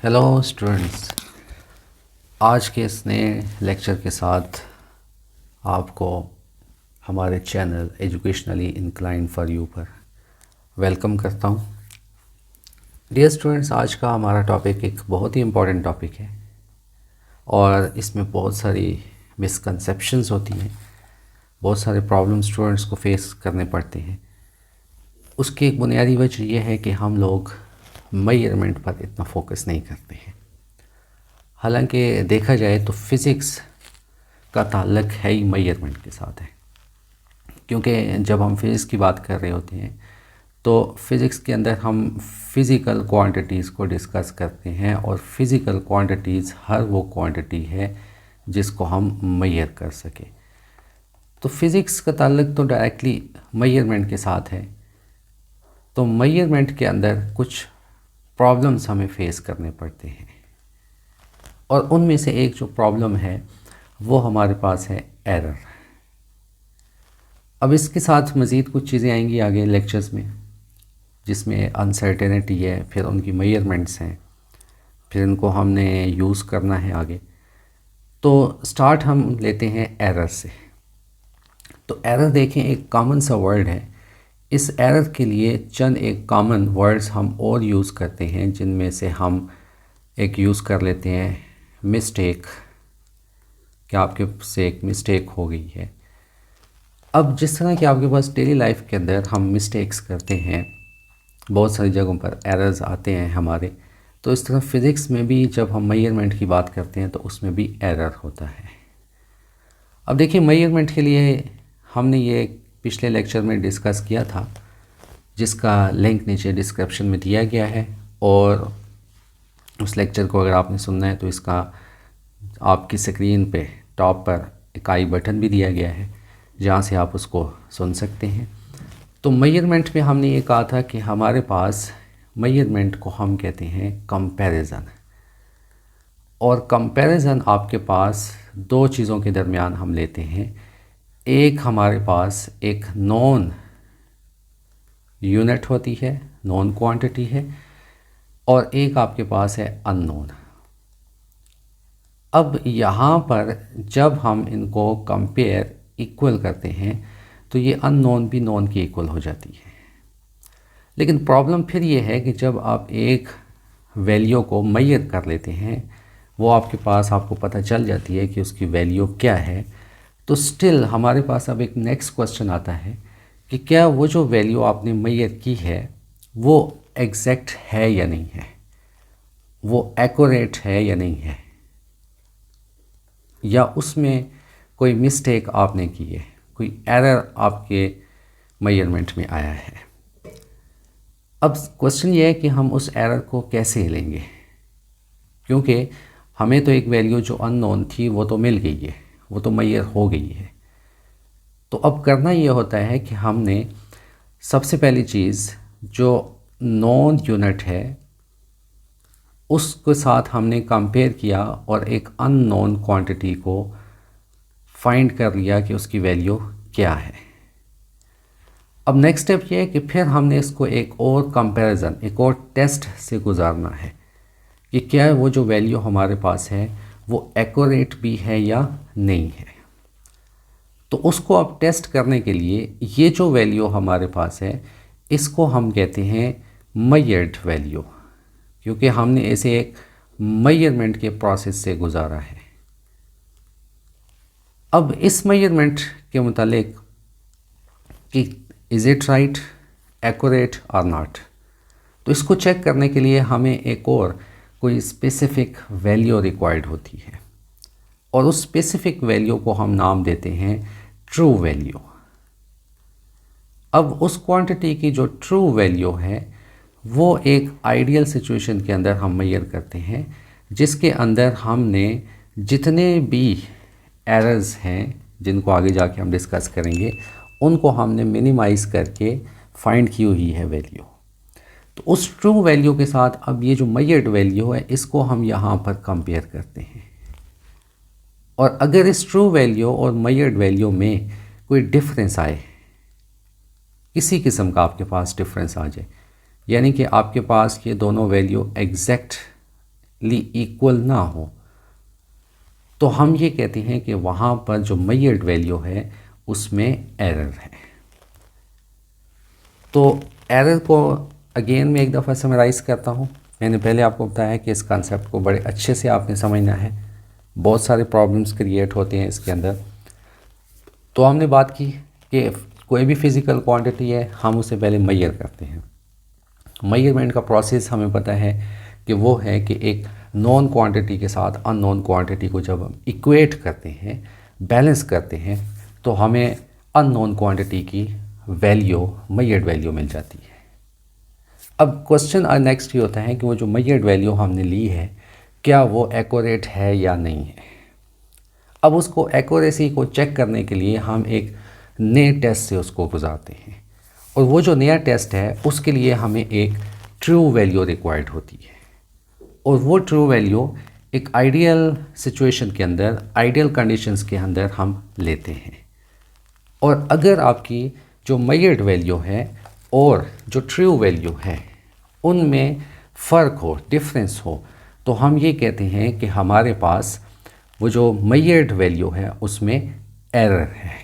Hello students, आज के इस नए लेक्चर के साथ आपको हमारे channel educationally incline for you पर वेलकम करता हूँ। डियर स्टूडेंट्स, आज का हमारा टॉपिक एक बहुत ही इम्पोर्टेंट टॉपिक है और इसमें बहुत सारी मिसकंसेप्शंस होती हैं, बहुत सारे प्रॉब्लम स्टूडेंट्स को फेस करने पड़ते हैं। उसकी एक बुनियादी वजह यह है कि हम लोग मेजरमेंट पर इतना फोकस नहीं करते हैं। हालांकि देखा जाए तो फ़िज़िक्स का ताल्लुक़ है ही मेजरमेंट के साथ है, क्योंकि जब हम फ़िज़िक्स की बात कर रहे होते हैं तो फ़िज़िक्स के अंदर हम फ़िज़िकल क्वांटिटीज़ को डिस्कस करते हैं और फ़िज़िकल क्वांटिटीज़ हर वो क्वांटिटी है जिसको हम मेजर कर सकें। तो फ़िज़िक्स का ताल्लुक़ तो डायरेक्टली मेजरमेंट के साथ है। तो मेजरमेंट के अंदर कुछ प्रॉब्लम्स हमें फ़ेस करने पड़ते हैं और उनमें से एक जो प्रॉब्लम है वो हमारे पास है एरर। अब इसके साथ मज़ीद कुछ चीज़ें आएंगी आगे लेक्चर्स में, जिसमें अनसर्टेनिटी है, फिर उनकी मेजरमेंट्स हैं, फिर इनको हमने यूज़ करना है आगे। तो स्टार्ट हम लेते हैं एरर से। तो एरर देखें, एक कॉमन सा वर्ड है। इस एरर के लिए चंद एक कॉमन वर्ड्स हम और यूज़ करते हैं, जिनमें से हम एक यूज़ कर लेते हैं मिस्टेक, कि आपके से एक मिस्टेक हो गई है। अब जिस तरह कि आपके पास डेली लाइफ के अंदर हम मिस्टेक्स करते हैं, बहुत सारी जगहों पर एरर्स आते हैं हमारे, तो इस तरह फ़िज़िक्स में भी जब हम मेजरमेंट की बात करते हैं तो उसमें भी एरर होता है। अब देखिए, मेजरमेंट के लिए हमने ये पिछले लेक्चर में डिस्कस किया था, जिसका लिंक नीचे डिस्क्रिप्शन में दिया गया है, और उस लेक्चर को अगर आपने सुनना है तो इसका आपकी स्क्रीन पे टॉप पर एक आई बटन भी दिया गया है, जहाँ से आप उसको सुन सकते हैं। तो मेजरमेंट में हमने ये कहा था कि हमारे पास मेजरमेंट को हम कहते हैं कंपैरिजन, और कंपैरिजन आपके पास दो चीज़ों के दरमियान हम लेते हैं। एक हमारे पास एक नॉन यूनिट होती है, नॉन क्वांटिटी है, और एक आपके पास है अननोन। अब यहाँ पर जब हम इनको कंपेयर इक्वल करते हैं तो ये अननोन भी नॉन की इक्वल हो जाती है। लेकिन प्रॉब्लम फिर ये है कि जब आप एक वैल्यू को मेजर कर लेते हैं, वो आपके पास आपको पता चल जाती है कि उसकी वैल्यू क्या है, तो स्टिल हमारे पास अब एक नेक्स्ट क्वेश्चन आता है कि क्या वो जो वैल्यू आपने मेजर की है वो एग्जैक्ट है या नहीं है, वो एक्यूरेट है या नहीं है, या उसमें कोई मिस्टेक आपने की है, कोई एरर आपके मेजरमेंट में आया है। अब क्वेश्चन ये है कि हम उस एरर को कैसे लेंगे, क्योंकि हमें तो एक वैल्यू जो अननोन थी वो तो मिल गई है, वो तो मेजर हो गई है। तो अब करना ये होता है कि हमने सबसे पहली चीज़ जो नॉन यूनिट है उसके साथ हमने कंपेयर किया और एक अननोन क्वांटिटी को फाइंड कर लिया कि उसकी वैल्यू क्या है। अब नेक्स्ट स्टेप ये है कि फिर हमने इसको एक और कंपैरिजन, एक और टेस्ट से गुजारना है कि क्या वो जो वैल्यू हमारे पास है वो एक्यूरेट भी है या नहीं है। तो उसको अब टेस्ट करने के लिए ये जो वैल्यू हमारे पास है इसको हम कहते हैं मेजर्ड वैल्यू, क्योंकि हमने इसे एक मेजरमेंट के प्रोसेस से गुजारा है। अब इस मेजरमेंट के मुतालिक कि इज़ इट राइट, एक्यूरेट और नॉट, तो इसको चेक करने के लिए हमें एक और कोई स्पेसिफ़िक वैल्यू रिक्वायर्ड होती है, और उस स्पेसिफ़िक वैल्यू को हम नाम देते हैं ट्रू वैल्यू। अब उस क्वांटिटी की जो ट्रू वैल्यू है वो एक आइडियल सिचुएशन के अंदर हम मेजर करते हैं, जिसके अंदर हमने जितने भी एरर्स हैं जिनको आगे जाके हम डिस्कस करेंगे उनको हमने मिनिमाइज़ करके फाइंड की हुई है वैल्यू। तो उस ट्रू वैल्यू के साथ अब ये जो मेजर्ड वैल्यू है इसको हम यहाँ पर कंपेयर करते हैं, और अगर इस ट्रू वैल्यू और मेजर्ड वैल्यू में कोई डिफरेंस आए, किसी किस्म का आपके पास डिफरेंस आ जाए, यानी कि आपके पास ये दोनों वैल्यू एग्जैक्ट एग्जैक्टली इक्वल ना हो, तो हम ये कहते हैं कि वहाँ पर जो मेजर्ड वैल्यू है उसमें एरर है। तो एरर को अगेन मैं एक दफ़ा समराइज़ करता हूँ। मैंने पहले आपको बताया कि इस कॉन्सेप्ट को बड़े अच्छे से आपने समझना है, बहुत सारे प्रॉब्लम्स क्रिएट होते हैं इसके अंदर। तो हमने बात की कि कोई भी फिज़िकल क्वांटिटी है हम उसे पहले मेजर करते हैं। मेजरमेंट का प्रोसेस हमें पता है कि वो है कि एक नॉन क्वांटिटी के साथ अननोन क्वांटिटी को जब हम इक्वेट करते हैं, बैलेंस करते हैं, तो हमें अननोन क्वांटिटी की वैल्यू, मेजर्ड वैल्यू मिल जाती है। अब क्वेश्चन नेक्स्ट ये होता है कि वो जो मेजर्ड वैल्यू हमने ली है क्या वो एक्यूरेट है या नहीं है। अब उसको एक्यूरेसी को चेक करने के लिए हम एक नए टेस्ट से उसको गुजारते हैं, और वो जो नया टेस्ट है उसके लिए हमें एक ट्रू वैल्यू रिक्वायर्ड होती है, और वो ट्रू वैल्यू एक आइडियल सिचुएशन के अंदर, आइडियल कंडीशंस के अंदर हम लेते हैं। और अगर आपकी जो मेजर्ड वैल्यू है और जो ट्रू वैल्यू है उनमें फ़र्क हो, डिफरेंस हो, तो हम ये कहते हैं कि हमारे पास वो जो मेजर्ड वैल्यू है उसमें एरर है।